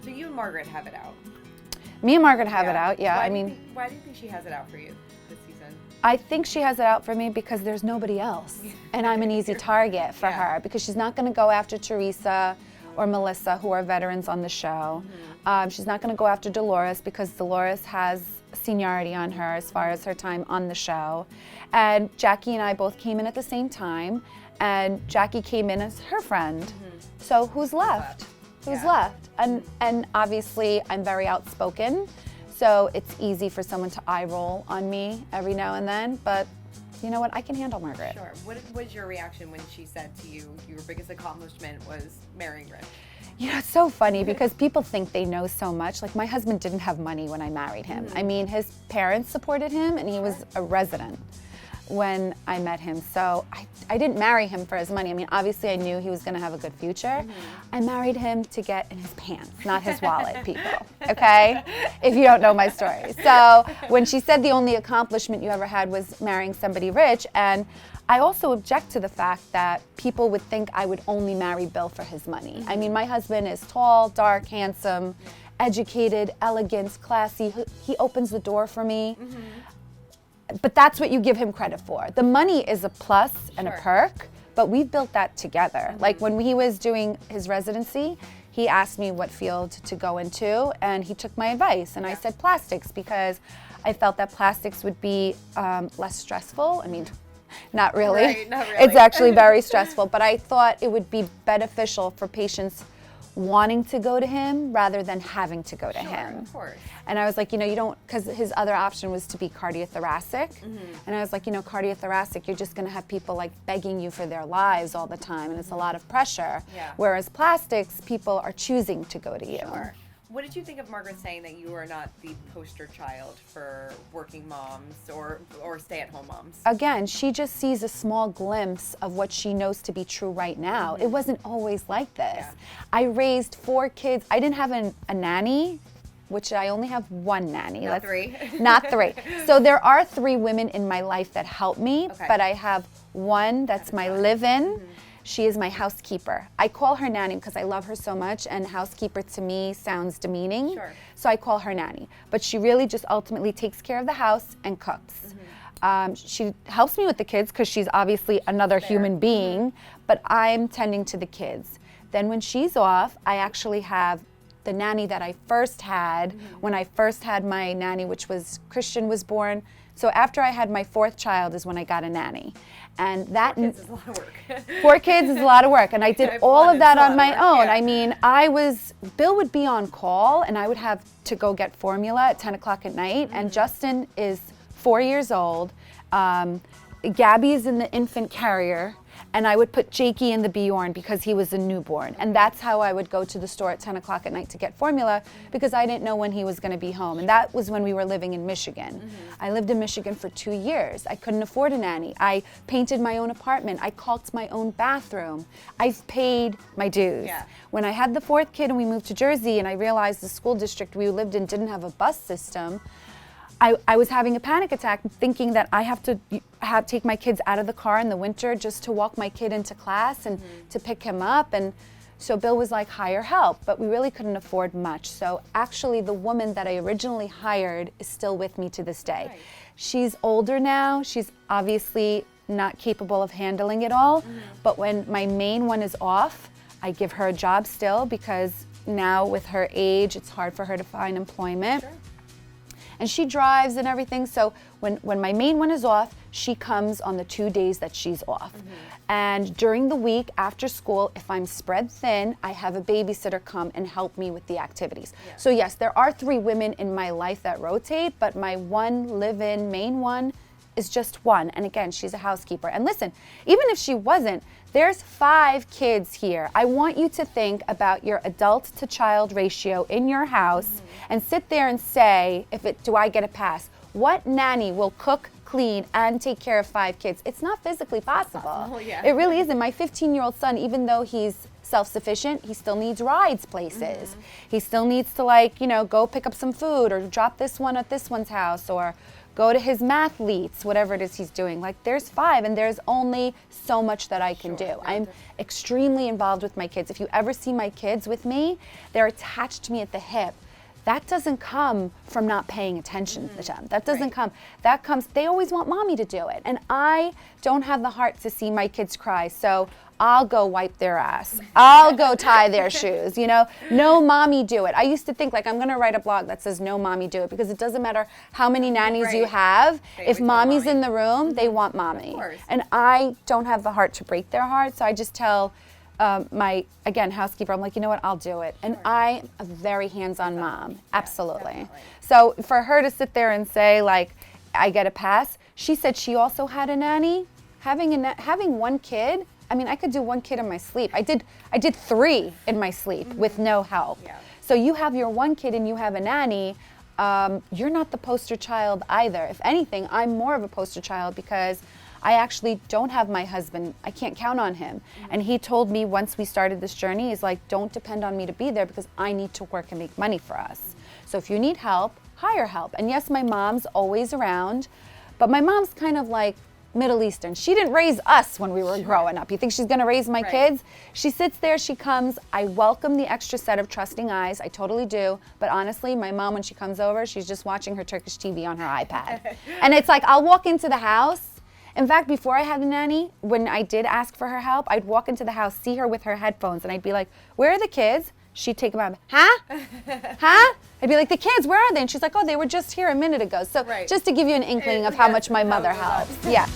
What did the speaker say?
So you and Margaret have it out. Me and Margaret have it out, yeah. Why do you think she has it out for you this season? I think she has it out for me because there's nobody else. And I'm an easy target for her because she's not going to go after Teresa or Melissa, who are veterans on the show. She's not going to go after Dolores because Dolores has seniority on her as far as her time on the show. And Jackie and I both came in at the same time, and Jackie came in as her friend. So who's left? Who's left? And obviously I'm very outspoken, so it's easy for someone to eye roll on me every now and then, but you know what, I can handle Margaret. Sure. What was your reaction when she said to you, your biggest accomplishment was marrying Rich? You know, it's so funny because people think they know so much. Like, my husband didn't have money when I married him. I mean, his parents supported him, and he was a resident when I met him. So I didn't marry him for his money. I mean, obviously I knew he was going to have a good future. I married him to get in his pants, not his wallet, people, okay? If you don't know my story. So when she said the only accomplishment you ever had was marrying somebody rich, and I also object to the fact that people would think I would only marry Bill for his money. I mean, my husband is tall, dark, handsome, educated, elegant, classy. He opens the door for me. But that's what you give him credit for. The money is a plus and a perk, but we built that together. Like, when he was doing his residency, he asked me what field to go into, and he took my advice. And I said plastics because I felt that plastics would be less stressful. I mean, not really. Right, not really. It's actually very stressful, but I thought it would be beneficial for patients wanting to go to him rather than having to go to him. Of course. And I was like, you know, you don't, because his other option was to be cardiothoracic. And I was like, you know, cardiothoracic, you're just going to have people like begging you for their lives all the time, and it's a lot of pressure. Whereas plastics, people are choosing to go to you. What did you think of Margaret saying that you are not the poster child for working moms or stay-at-home moms? Again, she just sees a small glimpse of what she knows to be true right now. It wasn't always like this. I raised 4 kids. I didn't have a nanny, which I only have 1 nanny. Not 3. Not 3. So there are 3 women in my life that help me, but I have 1 that's my live-in. She is my housekeeper. I call her nanny because I love her so much, and housekeeper to me sounds demeaning. So I call her nanny. But she really just ultimately takes care of the house and cooks. She helps me with the kids because she's obviously another human being, but I'm tending to the kids. Then when she's off, I actually have the nanny that I first had when I first had my nanny, which was Christian was born. So after I had my 4th child is when I got a nanny. And that 4 kids is a lot of work. 4 kids is a lot of work, and I did all of that on my own. I mean, Bill would be on call, and I would have to go get formula at 10 o'clock at night, and Justin is 4 years old. Gabby is in the infant carrier, and I would put Jakey in the Bjorn because he was a newborn. And that's how I would go to the store at 10 o'clock at night to get formula, because I didn't know when he was going to be home. And that was when we were living in Michigan. I lived in Michigan for 2 years. I couldn't afford a nanny. I painted my own apartment. I caulked my own bathroom. I've paid my dues. When I had the 4th kid and we moved to Jersey, and I realized the school district we lived in didn't have a bus system, I was having a panic attack thinking that I have to take my kids out of the car in the winter just to walk my kid into class and to pick him up. And so Bill was like, hire help, but we really couldn't afford much. So actually the woman that I originally hired is still with me to this day. She's older now. She's obviously not capable of handling it all. But when my main one is off, I give her a job still, because now with her age, it's hard for her to find employment. And she drives and everything, so when my main one is off, she comes on the 2 days that she's off. And during the week after school, if I'm spread thin, I have a babysitter come and help me with the activities. So yes, there are 3 women in my life that rotate, but my one live-in main one is just 1. And again, she's a housekeeper. And listen, even if she wasn't, there's 5 kids here. I want you to think about your adult to child ratio in your house and sit there and say, do I get a pass? What nanny will cook, clean and take care of 5 kids. It's not physically possible. Yeah. It really isn't. My 15-year-old son, even though he's self-sufficient, he still needs rides places. He still needs to, like, you know, go pick up some food or drop this one at this one's house or go to his mathletes, whatever it is he's doing. Like, there's 5 and there's only so much that I can do. I'm extremely involved with my kids. If you ever see my kids with me, they're attached to me at the hip. That doesn't come from not paying attention to them. That doesn't come. That comes, they always want mommy to do it. And I don't have the heart to see my kids cry. So I'll go wipe their ass. I'll go tie their shoes, you know. No, mommy, do it. I used to think, like, I'm going to write a blog that says no, mommy, do it, because it doesn't matter how many nannies you have. If mommy's in the room, they want mommy. Of course. And I don't have the heart to break their heart, so I just tell my, again, housekeeper, I'm like, you know what, I'll do it. And I'm a very hands-on mom. Absolutely. Definitely. So for her to sit there and say, like, I get a pass, she said she also had a nanny. Having one kid, I mean, I could do 1 kid in my sleep. I did 3 in my sleep with no help. Yeah. So you have your 1 kid and you have a nanny, you're not the poster child either. If anything, I'm more of a poster child because I actually don't have my husband. I can't count on him. And he told me once we started this journey, he's like, don't depend on me to be there because I need to work and make money for us. So if you need help, hire help. And yes, my mom's always around, but my mom's kind of like Middle Eastern. She didn't raise us when we were growing up. You think she's gonna raise my kids? She sits there, she comes. I welcome the extra set of trusting eyes. I totally do. But honestly, my mom, when she comes over, she's just watching her Turkish TV on her iPad. And it's like, I'll walk into the house. In fact, before I had a nanny, when I did ask for her help, I'd walk into the house, see her with her headphones, and I'd be like, where are the kids? She'd take them out. Huh? Huh? I'd be like, the kids, where are they? And she's like, oh, they were just here a minute ago. So just to give you an inkling of how much my mother helps. Yeah.